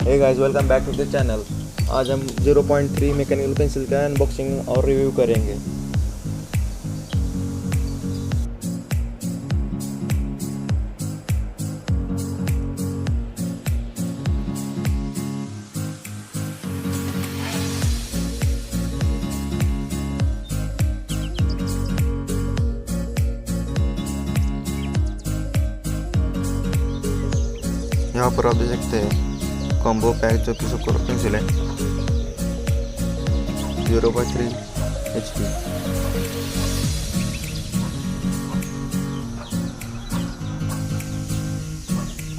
Hey guys, welcome back to the channel. आज हम 0.3 mechanical pencil का अनबॉक्सिंग और रिव्यू करेंगे। यहाँ पर आप देख सकते हैं कॉम्बो पैक जो कि सुपर पेंसिल है 0.3 HP।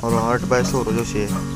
और 8x16 जो सी है।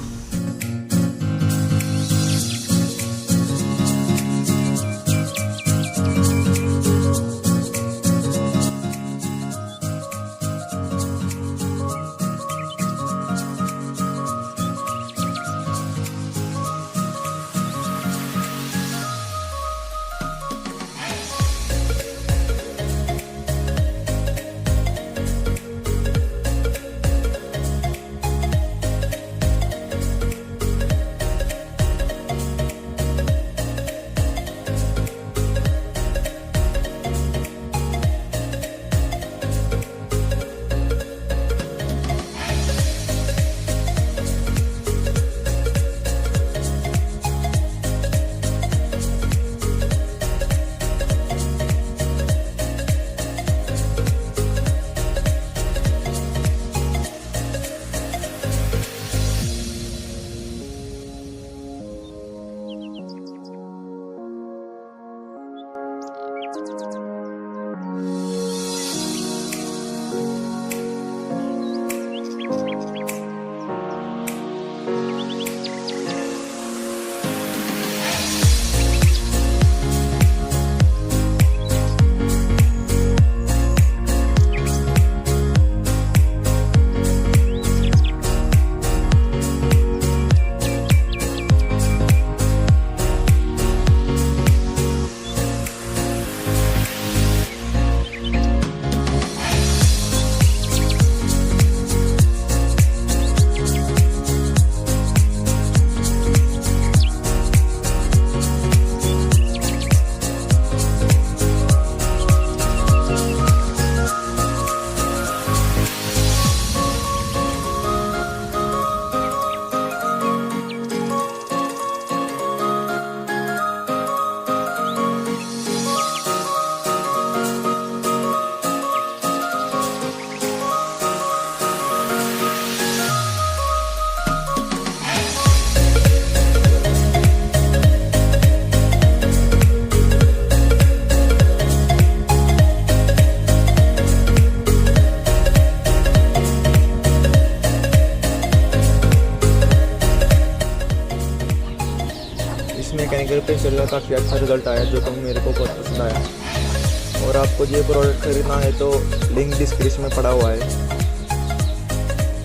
इस मैकेनिकल पेंसिल का काफ़ी अच्छा रिजल्ट आया, जो कि मेरे को बहुत पसंद आया। और आपको ये प्रोडक्ट खरीदना है तो लिंक डिस्क्रिप्शन में पड़ा हुआ है।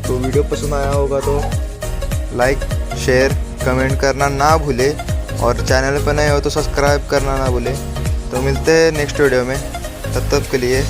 तो वीडियो पसंद आया होगा तो लाइक, शेयर, कमेंट करना ना भूले, और चैनल पर नए हो तो सब्सक्राइब करना ना भूले। तो मिलते हैं नेक्स्ट वीडियो में, तब तक के लिए